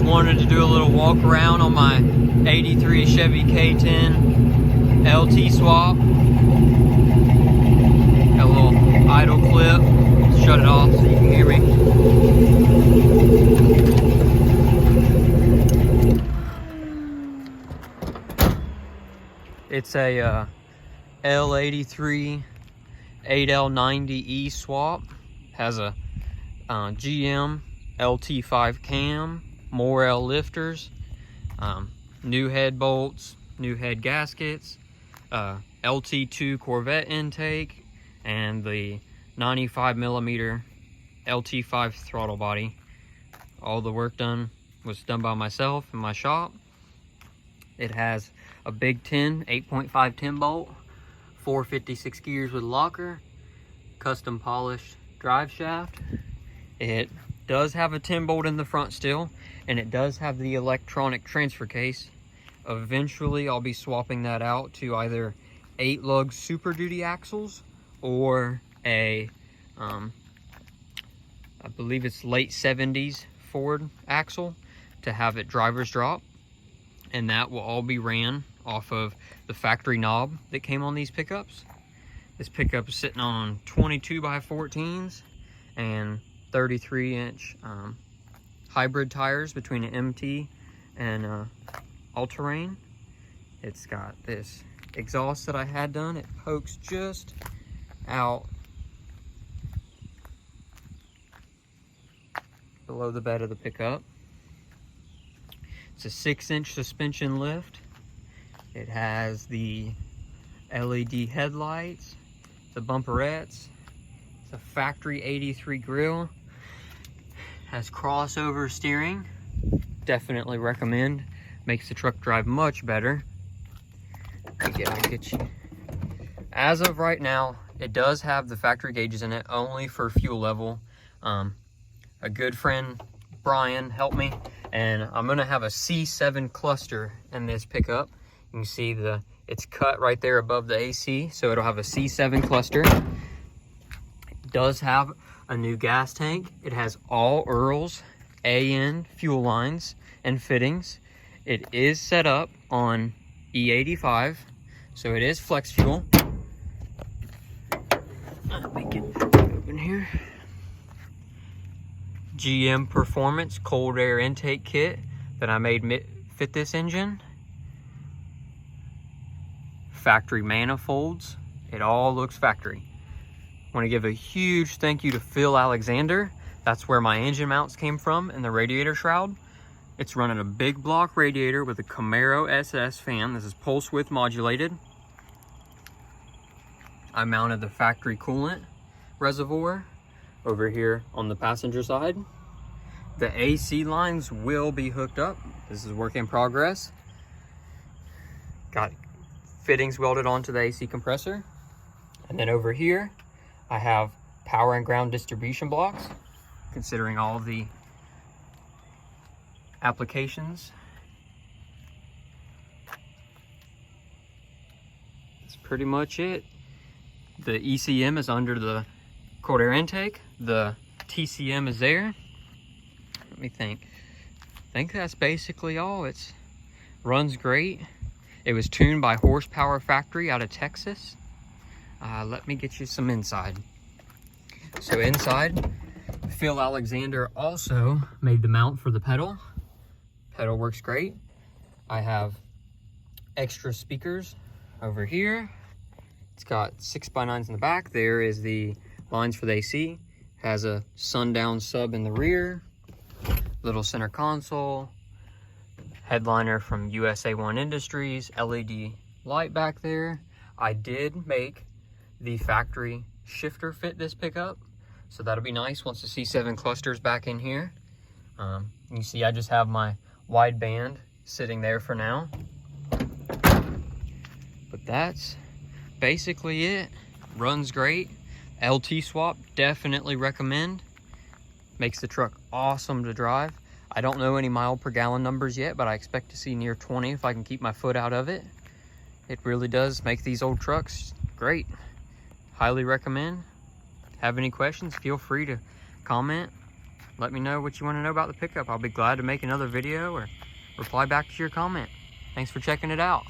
Just wanted to do a little walk around on my 83 Chevy K10 LT swap. Got a little idle clip. Shut it off so you can hear me. It's a L83 8L90E swap. Has a GM LT5 Cam, Morel lifters, new head bolts, new head gaskets, LT2 Corvette intake, and the 95mm LT5 throttle body. All the work was done by myself in my shop. It has a big 8.5 10 bolt, 456 gears with locker, custom polished drive shaft. It does have a 10 bolt in the front still, and it does have the electronic transfer case. Eventually I'll be swapping that out to either 8-lug Super Duty axles or a I believe it's late 70s Ford axle to have it driver's drop, and that will all be ran off of the factory knob that came on these pickups. This pickup is sitting on 22x14s and 33-inch hybrid tires between an MT and all-terrain. It's got this exhaust that I had done. It pokes just out below the bed of the pickup. It's a 6-inch suspension lift. It has the LED headlights, the bumperettes. It's a factory 83 grille. Has crossover steering. Definitely recommend. Makes the truck drive much better. I'll get you. As of right now, it does have the factory gauges in it, only for fuel level. A good friend, Brian, helped me, and I'm gonna have a C7 cluster in this pickup. You can see it's cut right there above the AC, so it'll have a C7 cluster. It does have a new gas tank. It has all Earl's AN fuel lines and fittings. It is set up on E85, so it is flex fuel. Let me get open here. GM Performance cold air intake kit that I made fit this engine. Factory manifolds. It all looks factory. Want to give a huge thank you to Phil Alexander. That's where my engine mounts came from in the radiator shroud. It's running a big block radiator with a Camaro SS fan. This is pulse width modulated. I mounted the factory coolant reservoir over here on the passenger side. The AC lines will be hooked up. This is work in progress. Got fittings welded onto the AC compressor. And then over here, I have power and ground distribution blocks, considering all the applications. That's pretty much it. The ECM is under the cold air intake. The TCM is there. Let me think. I think that's basically all. It runs great. It was tuned by Horsepower Factory out of Texas. Let me get you some inside. So inside, Phil Alexander also made the mount for the pedal. Pedal works great. I have extra speakers over here. It's got 6x9s in the back. There is the lines for the AC. Has a sundown sub in the rear. Little center console. Headliner from USA1 Industries. LED light back there. I did make the factory shifter fit this pickup, so that'll be nice once the C7 cluster's back in here. You see I just have my wide band sitting there for now. But that's basically it. Runs great. LT swap, definitely recommend. Makes the truck awesome to drive. I don't know any mile per gallon numbers yet, but I expect to see near 20 if I can keep my foot out of it. It really does make these old trucks great. Highly recommend. Have any questions, feel free to comment. let me know what you want to know about the pickup. I'll be glad to make another video or reply back to your comment. Thanks for checking it out.